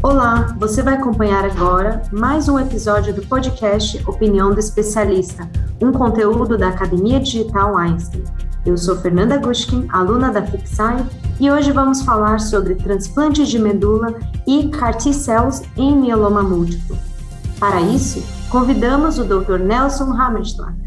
Olá, você vai acompanhar agora mais um episódio do podcast Opinião do Especialista, um conteúdo da Academia Digital Einstein. Eu sou Fernanda Gushkin, aluna da Fixai, e hoje vamos falar sobre transplantes de medula e CAR T-cells em mieloma múltiplo. Para isso, convidamos o Dr. Nelson Hammerschlag,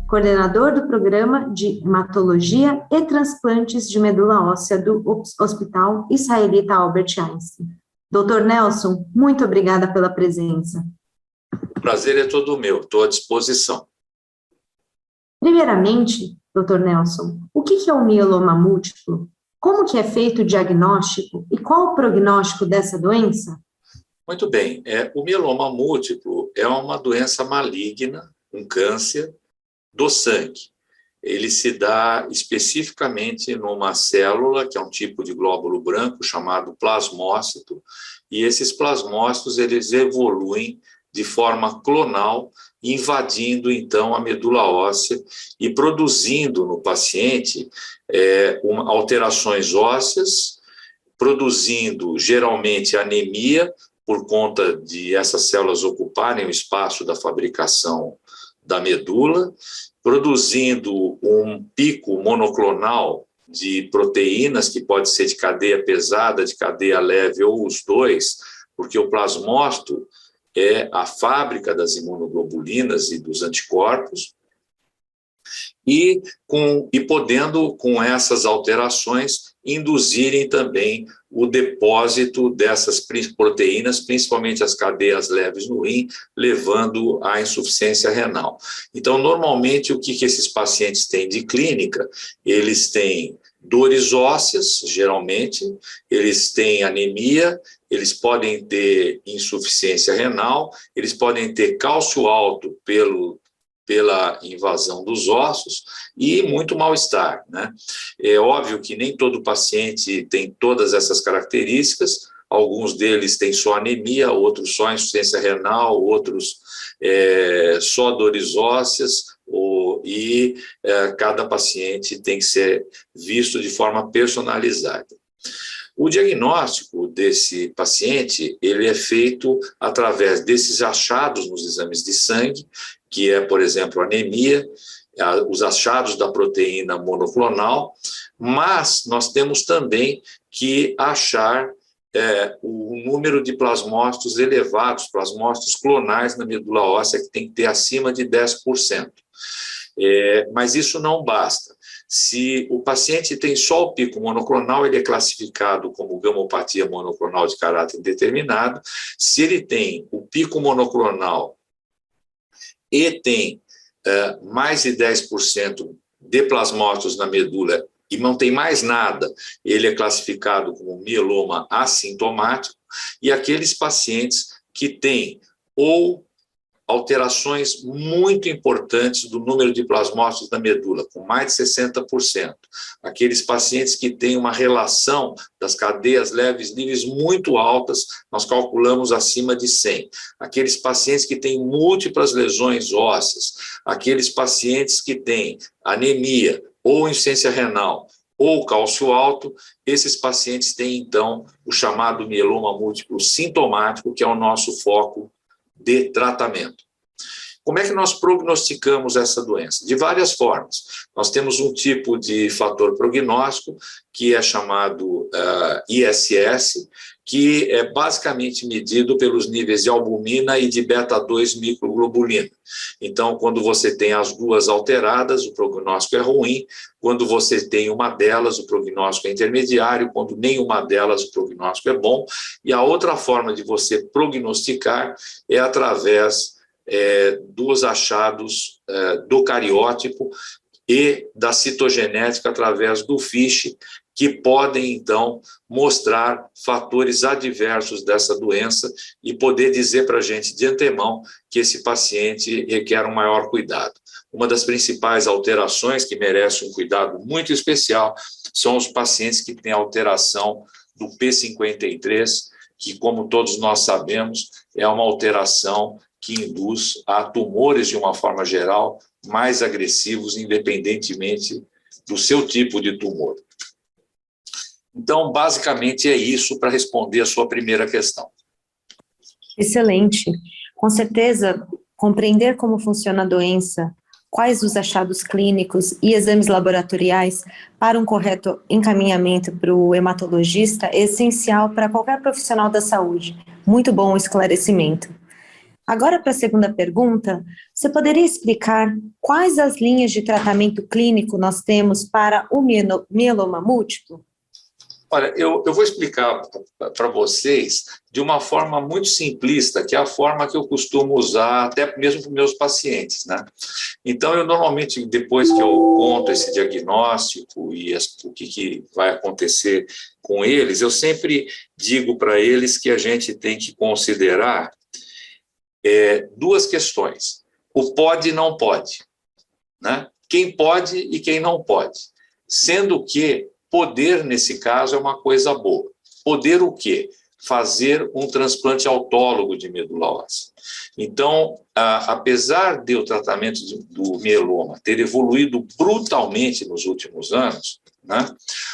coordenador do Programa de Hematologia e Transplantes de Medula Óssea do Hospital Israelita Albert Einstein. Dr. Nelson, muito obrigada pela presença. O prazer é todo meu, estou à disposição. Primeiramente, Dr. Nelson, o que é o mieloma múltiplo? Como que é feito o diagnóstico e qual o prognóstico dessa doença? Muito bem, o mieloma múltiplo é uma doença maligna, um câncer do sangue. Ele se dá especificamente numa célula, que é um tipo de glóbulo branco chamado plasmócito, e esses plasmócitos eles evoluem de forma clonal, invadindo então a medula óssea e produzindo no paciente alterações ósseas, produzindo geralmente anemia, por conta de essas células ocuparem o espaço da fabricação da medula, produzindo um pico monoclonal de proteínas, que pode ser de cadeia pesada, de cadeia leve ou os dois, porque o plasmócito é a fábrica das imunoglobulinas e dos anticorpos, e podendo, com essas alterações, induzirem também o depósito dessas proteínas, principalmente as cadeias leves no rim, levando à insuficiência renal. Então, normalmente, o que esses pacientes têm de clínica? Eles têm dores ósseas, geralmente, eles têm anemia, eles podem ter insuficiência renal, eles podem ter cálcio alto pela invasão dos ossos e muito mal-estar, né? É óbvio que nem todo paciente tem todas essas características, alguns deles têm só anemia, outros só insuficiência renal, outros só dores ósseas, cada paciente tem que ser visto de forma personalizada. O diagnóstico desse paciente, ele é feito através desses achados nos exames de sangue, que é, por exemplo, anemia, os achados da proteína monoclonal, mas nós temos também que achar o número de plasmócitos elevados, plasmócitos clonais na medula óssea, que tem que ter acima de 10%. Mas isso não basta. Se o paciente tem só o pico monoclonal, ele é classificado como gamopatia monoclonal de caráter indeterminado. Se ele tem o pico monoclonal e tem mais de 10% de plasmócitos na medula e não tem mais nada, ele é classificado como mieloma assintomático, e aqueles pacientes que têm ou alterações muito importantes do número de plasmócitos da medula, com mais de 60%. Aqueles pacientes que têm uma relação das cadeias leves livres muito altas, nós calculamos acima de 100. Aqueles pacientes que têm múltiplas lesões ósseas, aqueles pacientes que têm anemia ou insuficiência renal ou cálcio alto, esses pacientes têm, então, o chamado mieloma múltiplo sintomático, que é o nosso foco de tratamento. Como é que nós prognosticamos essa doença? De várias formas. Nós temos um tipo de fator prognóstico que é chamado ISS, que é basicamente medido pelos níveis de albumina e de beta-2 microglobulina. Então, quando você tem as duas alteradas, o prognóstico é ruim. Quando você tem uma delas, o prognóstico é intermediário. Quando nenhuma delas, o prognóstico é bom. E a outra forma de você prognosticar é através dos achados do cariótipo e da citogenética através do FISH, que podem, então, mostrar fatores adversos dessa doença e poder dizer para a gente de antemão que esse paciente requer um maior cuidado. Uma das principais alterações que merece um cuidado muito especial são os pacientes que têm alteração do P53, que, como todos nós sabemos, é uma alteração que induz a tumores, de uma forma geral, mais agressivos, independentemente do seu tipo de tumor. Então, basicamente, é isso para responder a sua primeira questão. Excelente. Com certeza, compreender como funciona a doença, quais os achados clínicos e exames laboratoriais para um correto encaminhamento para o hematologista é essencial para qualquer profissional da saúde. Muito bom o esclarecimento. Agora, para a segunda pergunta, você poderia explicar quais as linhas de tratamento clínico nós temos para o mieloma múltiplo? Olha, eu vou explicar para vocês de uma forma muito simplista, que é a forma que eu costumo usar até mesmo para os meus pacientes, né? Então, eu normalmente, depois que eu conto esse diagnóstico e o que vai acontecer com eles, eu sempre digo para eles que a gente tem que considerar duas questões: o pode e não pode, né? Quem pode e quem não pode, sendo que poder, nesse caso, é uma coisa boa. Poder o quê? Fazer um transplante autólogo de medula óssea. Então, apesar de o tratamento do mieloma ter evoluído brutalmente nos últimos anos, né,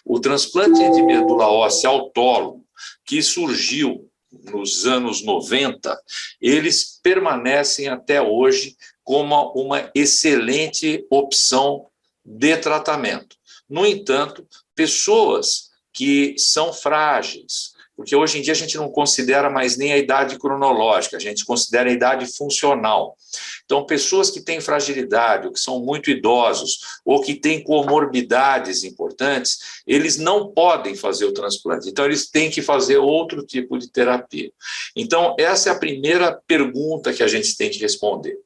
o transplante de medula óssea autólogo, que surgiu nos anos 90, eles permanecem até hoje como uma excelente opção de tratamento. No entanto, pessoas que são frágeis, porque hoje em dia a gente não considera mais nem a idade cronológica, a gente considera a idade funcional. Então, pessoas que têm fragilidade, ou que são muito idosos, ou que têm comorbidades importantes, eles não podem fazer o transplante. Então, eles têm que fazer outro tipo de terapia. Então, essa é a primeira pergunta que a gente tem que responder.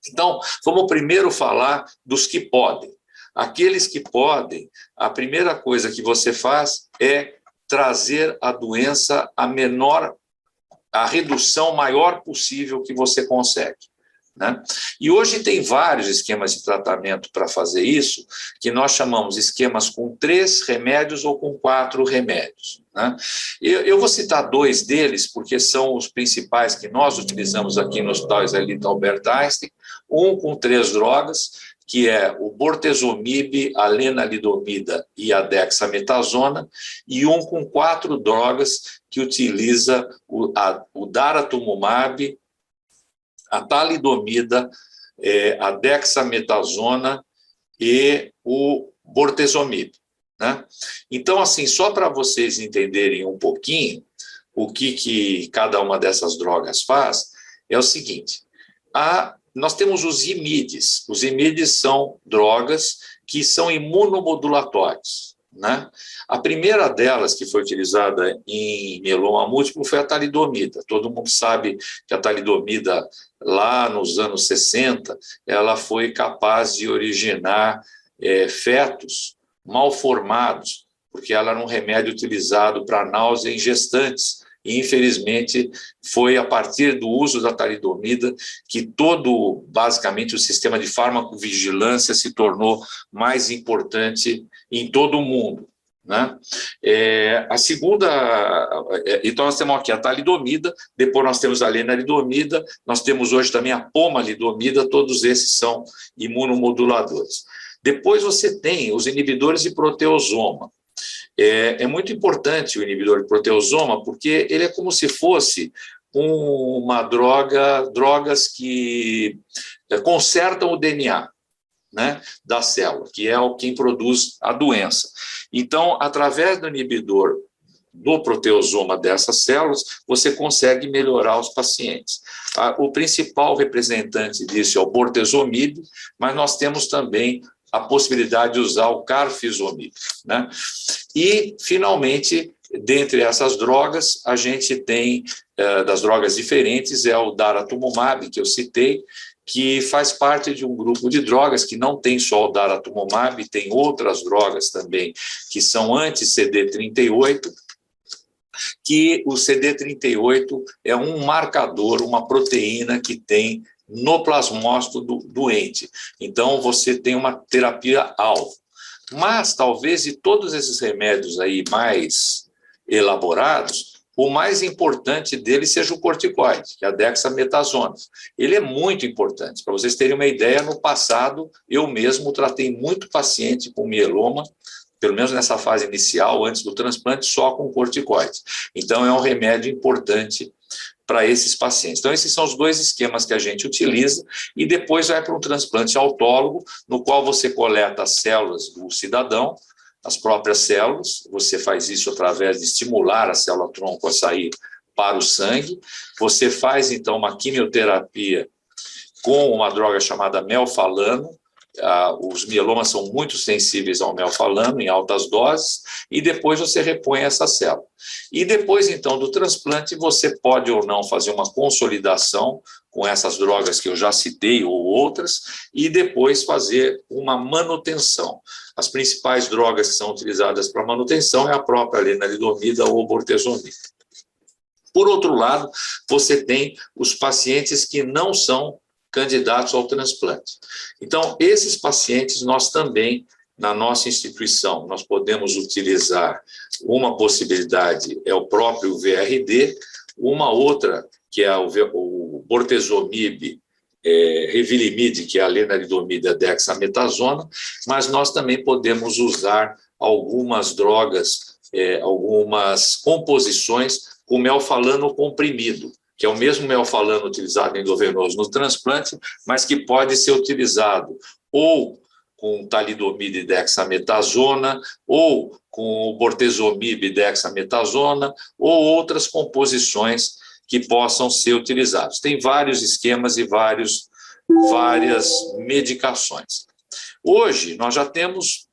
Então, vamos primeiro falar dos que podem. Aqueles que podem, a primeira coisa que você faz é trazer a doença a redução maior possível que você consegue, né? E hoje tem vários esquemas de tratamento para fazer isso, que nós chamamos de esquemas com 3 remédios ou com 4 remédios, né? Eu vou citar 2 deles, porque são os principais que nós utilizamos aqui no Hospital Israelita Albert Einstein, um com 3 drogas, que é o bortezomib, a lenalidomida e a dexametasona, e um com 4 drogas que utiliza o daratumumab, a talidomida, a dexametasona e o bortezomib, né? Então, assim, só para vocês entenderem um pouquinho o que cada uma dessas drogas faz, é o seguinte: nós temos os IMIDs. Os IMIDs são drogas que são imunomodulatórias, né? A primeira delas que foi utilizada em mieloma múltiplo foi a talidomida. Todo mundo sabe que a talidomida, lá nos anos 60, ela foi capaz de originar fetos mal formados, porque ela era um remédio utilizado para náusea em gestantes. E, infelizmente, foi a partir do uso da talidomida que basicamente, o sistema de farmacovigilância se tornou mais importante em todo o mundo, né? A segunda, então nós temos aqui a talidomida, depois nós temos a lenalidomida, nós temos hoje também a pomalidomida, todos esses são imunomoduladores. Depois você tem os inibidores de proteosoma. É muito importante o inibidor de proteosoma, porque ele é como se fosse drogas que consertam o DNA, né, da célula, que é quem produz a doença. Então, através do inibidor do proteosoma dessas células, você consegue melhorar os pacientes. O principal representante disso é o bortezomib, mas nós temos também a possibilidade de usar o carfizomib, né? E, finalmente, dentre essas drogas, a gente tem, das drogas diferentes, o daratumumab, que eu citei, que faz parte de um grupo de drogas que não tem só o daratumumab, tem outras drogas também, que são anti-CD38, que o CD38 é um marcador, uma proteína que tem no plasmócito do doente. Então, você tem uma terapia-alvo. Mas, talvez, de todos esses remédios aí mais elaborados, o mais importante deles seja o corticoide, que é a dexametasona. Ele é muito importante. Para vocês terem uma ideia, no passado, eu mesmo tratei muito paciente com mieloma, pelo menos nessa fase inicial, antes do transplante, só com corticoide. Então, é um remédio importante para esses pacientes. Então, esses são os dois esquemas que a gente utiliza, e depois vai para um transplante autólogo, no qual você coleta as células do cidadão, as próprias células, você faz isso através de estimular a célula-tronco a sair para o sangue, você faz, então, uma quimioterapia com uma droga chamada melfalano. Os mielomas são muito sensíveis ao melfalano em altas doses, e depois você repõe essa célula. E depois, então, do transplante, você pode ou não fazer uma consolidação com essas drogas que eu já citei ou outras, e depois fazer uma manutenção. As principais drogas que são utilizadas para manutenção é a própria lenalidomida ou bortezomib. Por outro lado, você tem os pacientes que não são candidatos ao transplante. Então, esses pacientes, nós também, na nossa instituição, nós podemos utilizar uma possibilidade, é o próprio VRD, uma outra, que é o bortezomib, Revlimid, que é a lenalidomida dexametasona, mas nós também podemos usar algumas drogas, algumas composições com melfalano comprimido, que é o mesmo melfalano utilizado endovenoso no transplante, mas que pode ser utilizado ou com talidomida e dexametasona, ou com o bortezomib e dexametasona, ou outras composições que possam ser utilizadas. Tem vários esquemas e várias medicações. Hoje, nós já temos...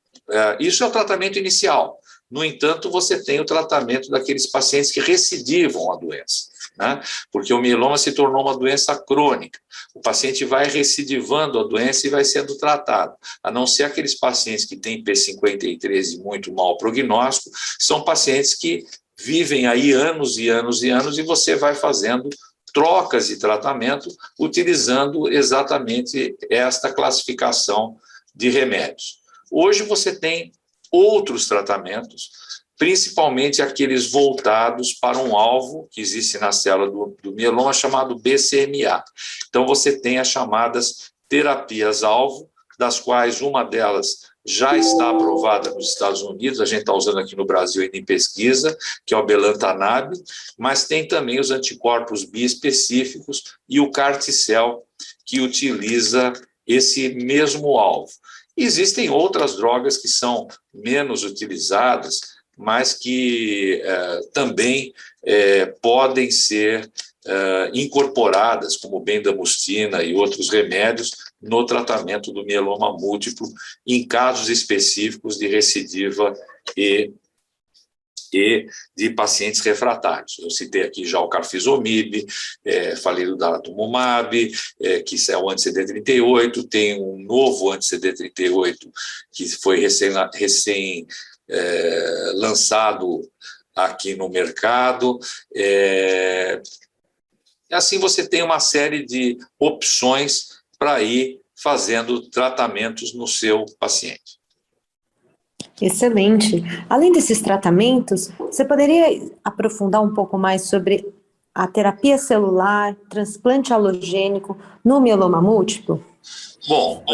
isso é o tratamento inicial. No entanto, você tem o tratamento daqueles pacientes que recidivam a doença, né? Porque o mieloma se tornou uma doença crônica. O paciente vai recidivando a doença e vai sendo tratado. A não ser aqueles pacientes que têm P53 e muito mau prognóstico, são pacientes que vivem aí anos e anos e anos, e você vai fazendo trocas de tratamento utilizando exatamente esta classificação de remédios. Hoje você tem outros tratamentos, principalmente aqueles voltados para um alvo que existe na célula do mieloma, chamado BCMA. Então, você tem as chamadas terapias-alvo, das quais uma delas já está aprovada nos Estados Unidos, a gente está usando aqui no Brasil ainda em pesquisa, que é o belantamab, mas tem também os anticorpos biespecíficos e o CAR-T-cell, que utiliza esse mesmo alvo. Existem outras drogas que são menos utilizadas, mas que também podem ser incorporadas, como bendamustina e outros remédios, no tratamento do mieloma múltiplo, em casos específicos de recidiva e de pacientes refratários. Eu citei aqui já o carfizomib, falei do daratumumab, que é o anti-CD38, tem um novo anti-CD38 que foi recém lançado aqui no mercado. Assim você tem uma série de opções para ir fazendo tratamentos no seu paciente. Excelente. Além desses tratamentos, você poderia aprofundar um pouco mais sobre a terapia celular, transplante alogênico no mieloma múltiplo? Bom,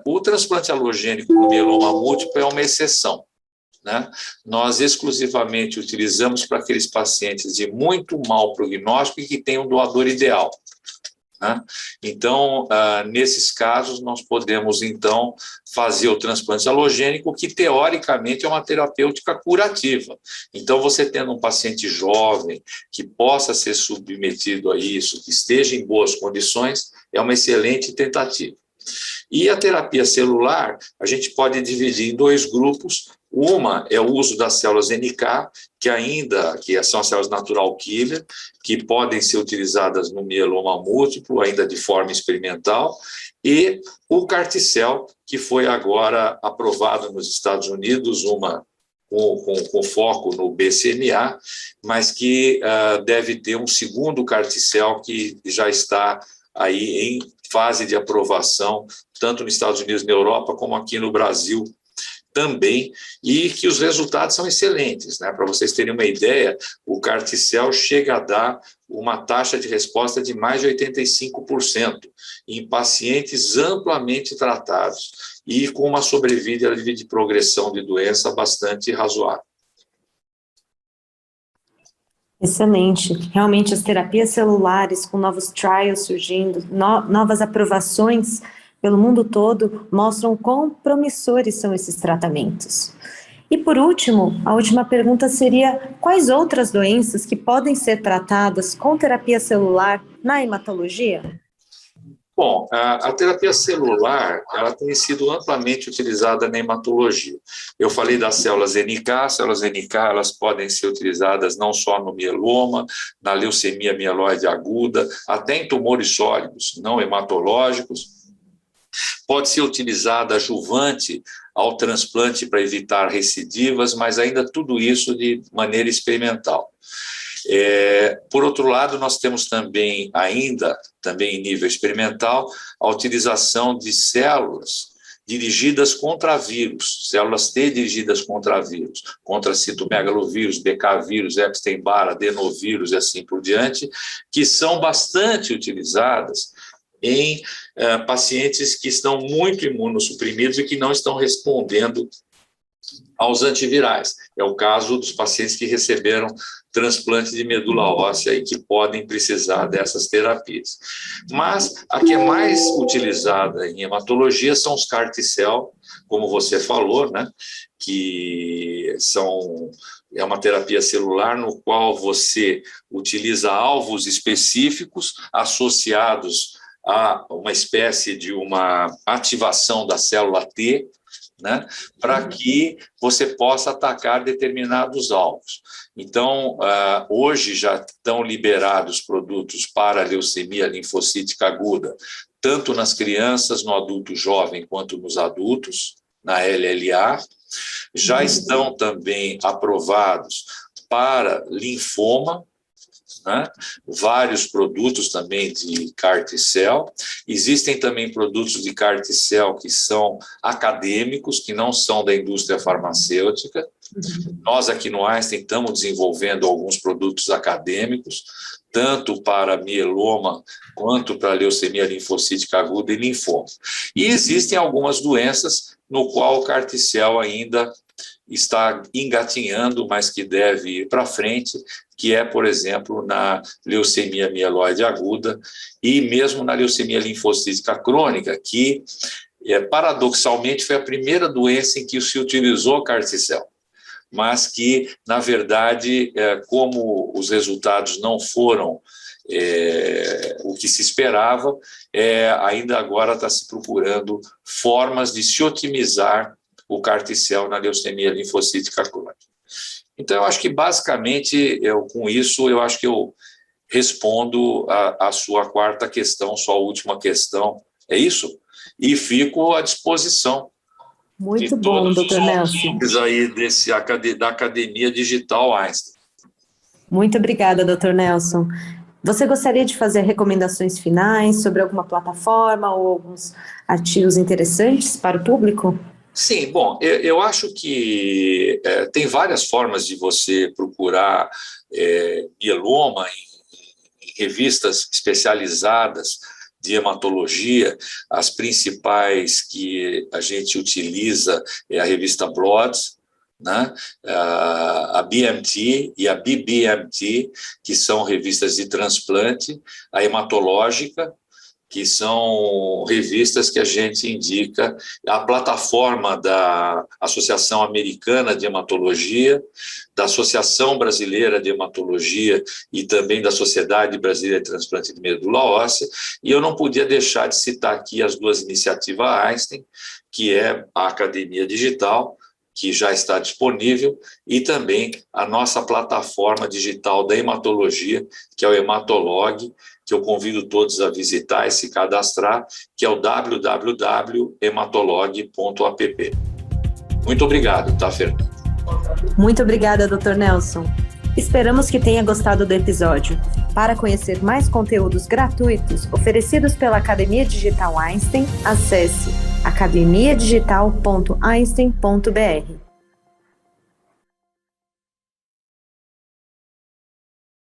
o transplante alogênico no mieloma múltiplo é uma exceção, né? Nós exclusivamente utilizamos para aqueles pacientes de muito mau prognóstico e que têm um doador ideal, né? Então, nesses casos, nós podemos, então, fazer o transplante alogênico, que, teoricamente, é uma terapêutica curativa. Então, você tendo um paciente jovem que possa ser submetido a isso, que esteja em boas condições, é uma excelente tentativa. E a terapia celular, a gente pode dividir em dois grupos. Uma é o uso das células NK, que são as células natural killer, que podem ser utilizadas no mieloma múltiplo, ainda de forma experimental, e o CAR-T-cell, que foi agora aprovado nos Estados Unidos, com foco no BCMA, mas que deve ter um segundo CAR-T-cell que já está aí em fase de aprovação, tanto nos Estados Unidos e na Europa, como aqui no Brasil também, e que os resultados são excelentes, né? Para vocês terem uma ideia, o CAR-T-cell chega a dar uma taxa de resposta de mais de 85% em pacientes amplamente tratados e com uma sobrevida de progressão de doença bastante razoável. Excelente. Realmente as terapias celulares com novos trials surgindo, novas aprovações pelo mundo todo mostram quão promissores são esses tratamentos. E por último, a última pergunta seria: quais outras doenças que podem ser tratadas com terapia celular na hematologia? Bom, a terapia celular, ela tem sido amplamente utilizada na hematologia. Eu falei das células NK, elas podem ser utilizadas não só no mieloma, na leucemia mieloide aguda, até em tumores sólidos, não hematológicos. Pode ser utilizada adjuvante ao transplante para evitar recidivas, mas ainda tudo isso de maneira experimental. Por outro lado, nós temos também em nível experimental, a utilização de células dirigidas contra vírus, células T dirigidas contra vírus, contra citomegalovírus, BK vírus, Epstein-Barr, adenovírus e assim por diante, que são bastante utilizadas em pacientes que estão muito imunossuprimidos e que não estão respondendo aos antivirais. É o caso dos pacientes que receberam transplante de medula óssea e que podem precisar dessas terapias. Mas a que é mais utilizada em hematologia são os CAR-T-cell, como você falou, né, que é uma terapia celular no qual você utiliza alvos específicos associados a uma espécie de uma ativação da célula T, né, para que você possa atacar determinados alvos. Então, hoje já estão liberados produtos para a leucemia linfocítica aguda, tanto nas crianças, no adulto jovem, quanto nos adultos, na LLA. Já estão também aprovados para linfoma, né? Vários produtos também de CAR-T-cell. Existem também produtos de CAR-T-cell que são acadêmicos, que não são da indústria farmacêutica. Nós aqui no Einstein estamos desenvolvendo alguns produtos acadêmicos, tanto para mieloma quanto para leucemia linfocítica aguda e linfoma. E existem algumas doenças no qual o CAR-T-cell ainda está engatinhando, mas que deve ir para frente, que é, por exemplo, na leucemia mieloide aguda e mesmo na leucemia linfocítica crônica, que paradoxalmente foi a primeira doença em que se utilizou CAR-T-cell, mas que, na verdade, como os resultados não foram o que se esperava, ainda agora está se procurando formas de se otimizar o CAR-T-cell na leucemia linfocítica crônica. Então, eu acho que, basicamente, com isso, eu acho que eu respondo a sua quarta questão, sua última questão. É isso? E fico à disposição. Muito bom, doutor Nelson. Aí da Academia Digital Einstein. Muito obrigada, doutor Nelson. Você gostaria de fazer recomendações finais sobre alguma plataforma ou alguns artigos interessantes para o público? Sim, bom, eu acho que tem várias formas de você procurar mieloma em revistas especializadas de hematologia. As principais que a gente utiliza é a revista Blood, né? A BMT e a BBMT, que são revistas de transplante, a hematológica, que são revistas que a gente indica, a plataforma da Associação Americana de Hematologia, da Associação Brasileira de Hematologia e também da Sociedade Brasileira de Transplante de Medula Óssea, e eu não podia deixar de citar aqui as duas iniciativas Einstein, que é a Academia Digital, que já está disponível, e também a nossa plataforma digital da hematologia, que é o Hematolog, que eu convido todos a visitar e se cadastrar, que é o www.hematolog.app. Muito obrigado, tá, Fernanda? Muito obrigada, Dr. Nelson. Esperamos que tenha gostado do episódio. Para conhecer mais conteúdos gratuitos oferecidos pela Academia Digital Einstein, acesse academiadigital.einstein.br.